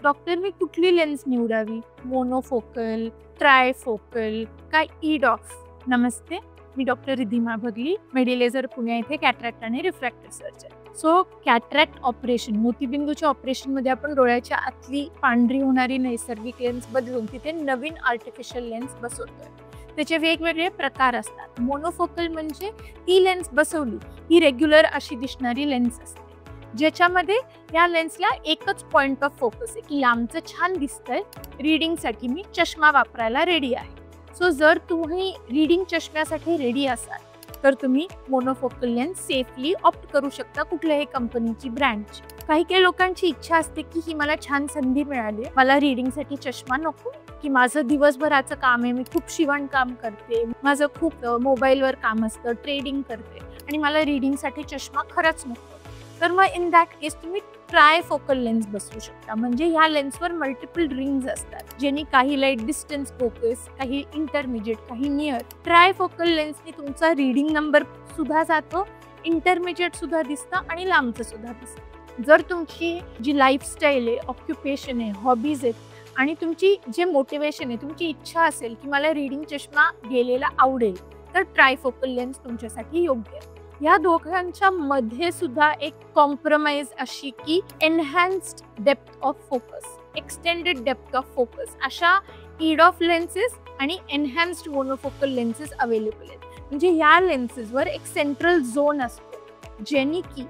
डॉक्टरनी कुठली लेन्स निवडावी? मोनोफोकल, ट्रायफोकल का ईडॉफ? नमस्ते, मी डॉक्टर रिधिमा भगली, मेडिलेझर पुणे येथे कॅटरॅक्ट आणि refractive surgeon. So cataract operation, मोतीबिंदूच्या ऑपरेशनमध्ये आपण डोळ्याच्या आतली पांढरी होणारी नैसर्गिक लेन्स बदलून तिथे नवीन आर्टिफिशियल लेन्स बसवतोय. त्याचे वेगवेगळे प्रकार असतात. मोनोफोकल म्हणजे ती लेन्स बसवली ही रेग्युलर अशी दिसणारी लेन्स असते, ज्याच्यामध्ये या लेन्सला एकच पॉइंट ऑफ फोकस आहे की लांबचं छान दिसतंय, रीडिंगसाठी मी चष्मा वापरायला रेडी आहे. सो जर तुम्ही रीडिंग चष्म्यासाठी रेडी असाल तर तुम्ही मोनोफोकल लेन्स सेफली ऑप्ट करू शकता कुठल्याही कंपनीची ब्रँडची. काही लोकांची इच्छा असते की ही मला छान संधी मिळाली, मला रीडिंगसाठी चष्मा नको, की माझं दिवसभराचं काम आहे, मी खूप शिवणकाम करते, माझं खूप मोबाईलवर काम असतं, ट्रेडिंग करते आणि मला रीडिंगसाठी चष्मा खरंच नको. तर मग इन दॅट केस तुम्ही ट्रायफोकल लेन्स बसवू शकता. म्हणजे ह्या लेन्सवर मल्टिपल रिंग्स असतात, ज्यांनी काही लाईट डिस्टन्स फोकस, काही इंटरमिजिएट, काही नियर. ट्रायफोकल लेन्सनी तुमचा रीडिंग नंबर सुद्धा जातो, इंटरमिजिएट सुद्धा दिसतं आणि लांबचं सुद्धा दिसतं. जर तुमची जी लाईफस्टाईल आहे, ऑक्युपेशन आहे, हॉबीज आहेत आणि तुमची जे मोटिवेशन आहे, तुमची इच्छा असेल की मला रीडिंग चष्मा गेलेला आवडेल, तर ट्रायफोकल लेन्स तुमच्यासाठी योग्य आहे. या दोघांच्या मध्ये सुद्धा एक कॉम्प्रोमाइज अशी की enhanced depth of focus, extended depth of focus अशा ईडॉफ लेन्सेस आणि एनहान्स्ड मोनोफोकल लेन्सेस अवेलेबल आहेत. म्हणजे या लेन्सेसवर एक सेंट्रल झोन असतो, ज्यानी की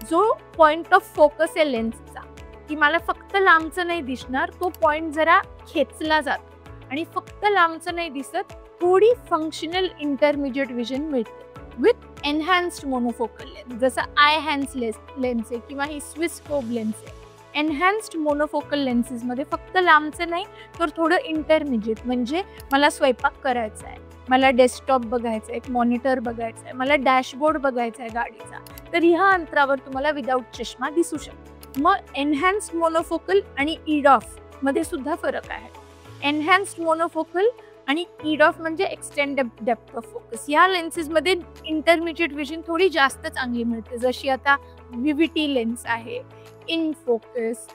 जो पॉइंट ऑफ फोकस आहे लेन्सचा, की मला फक्त लांबचं नाही दिसणार, तो पॉइंट जरा खेचला जातो आणि फक्त लांबचं नाही दिसत, थोडी फंक्शनल इंटरमिजिएट विजन मिळते विथ एनहान्स्ड मोनोफोकल लेन्स. जसं आय हॅन्स लेन्स आहे किंवा ही स्विस स्कोप लेन्स आहे. एनहान्स्ड मोनोफोकल लेन्सेसमध्ये फक्त लांबचं नाही तर थोडं इंटरमिजिएट, म्हणजे मला स्वयंपाक करायचा आहे, मला डेस्कटॉप बघायचा आहे, एक मॉनिटर बघायचा आहे, मला डॅशबोर्ड बघायचा आहे गाडीचा, तर ह्या अंतरावर तुम्हाला विदाऊट चष्मा दिसू शकतो. मग एनहान्स्ड मोनोफोकल आणि ईडॉफ मध्ये सुद्धा फरक आहे. एनहान्स्ड मोनोफोकल आणि ईडॉफ म्हणजे एक्सटेंडेड डेप्थ ऑफ फोकस. या लेन्सेसमध्ये इंटरमिजिएट विजन थोडी जास्त चांगली मिळते, जशी आता व्हीव्हीटी लेन्स आहे, in focus,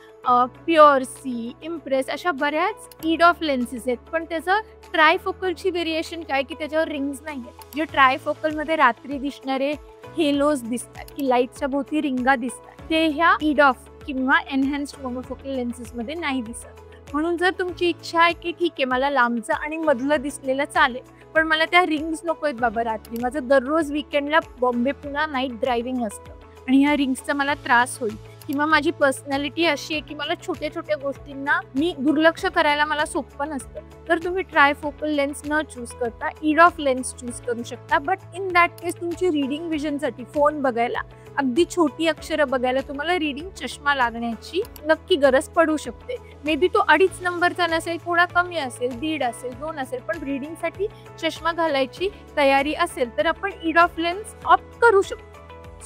pure C, impress, अशा बऱ्याच ईडॉफ लेन्सेस आहेत. पण त्याचं ट्रायफोकलची व्हेरिएशन काय की त्याच्यावर रिंग्स नाही आहेत. जे ट्रायफोकलमध्ये रात्री दिसणारे हेलोज दिसतात की लाईटच्या भोवती रिंगा दिसतात, ते ह्या ईडॉफ किंवा एनहान्स्ड मोनोफोकल लेन्सेसमध्ये नाही दिसत. म्हणून जर तुमची इच्छा आहे की ठीक आहे, मला लांबचं आणि मधलं दिसलेलं चालेल, पण मला त्या रिंग्स नको आहेत बाबा रात्री, माझं दररोज विकेंडला बॉम्बे पुन्हा नाईट ड्रायव्हिंग असतं आणि ह्या रिंग्सचा मला त्रास होईल, किंवा माझी पर्सनॅलिटी अशी आहे की मला छोट्या छोट्या गोष्टींना मी दुर्लक्ष करायला मला सोपं नसतं, तर तुम्ही ट्रायफोकल लेन्स न चूज करता ईडॉफ लेन्स चूज करू शकता. बट इन दॅट केस तुमची रीडिंग विजनसाठी फोन बघायला, अगदी छोटी अक्षरं बघायला तुम्हाला रीडिंग चष्मा लागण्याची नक्की गरज पडू शकते. मे बी तो 2.5 नंबरचा नसेल, थोडा कमी असेल, 1.5 असेल, 2 असेल, पण रीडिंगसाठी चष्मा घालायची तयारी असेल तर आपण ईडॉफ लेन्स ऑप्ट करू शकतो.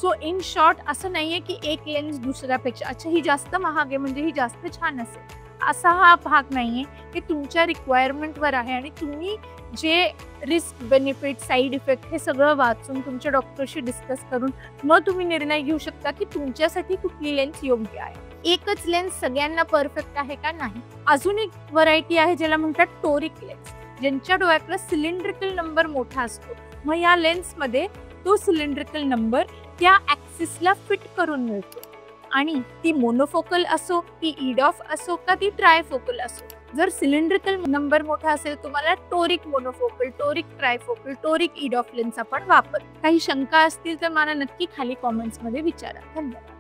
सो इन शॉर्ट असं नाहीये की एक लेन्स दुसऱ्यापेक्षा अच्छा ही जास्त महाग आहे म्हणजे ही जास्त छान असेल, असा हा भाग नाहीये. हे तुमच्या रिक्वायरमेंटवर आहे आणि तुम्ही जे रिस्क, बेनिफिट, साईड इफेक्ट हे सगळं वाचून तुमच्या डॉक्टरशी डिस्कस करून मग तुम्ही निर्णय घेऊ शकता की तुमच्यासाठी कुठली लेन्स योग्य आहे. एकच लेन्स सगळ्यांना परफेक्ट आहे का? नाही. अजून एक व्हरायटी आहे ज्याला म्हणतात टोरिक लेन्स, ज्यांच्या डोळ्यातला सिलेंड्रिकल नंबर मोठा असतो. मग या लेन्समध्ये तो सिलेंड्रिकल नंबर त्या ॲक्सिसला फिट करून मिळतो आणि ती मोनोफोकल असो, ती ईडॉफ असो का ती ट्रायफोकल असो, जर सिलेंड्रिकल नंबर मोठा असेल तुम्हाला toric monofocal, toric trifocal, toric EDOF lens आपण वापर. काही शंका असतील तर मला नक्की खाली कॉमेंट्समध्ये विचारा. धन्यवाद.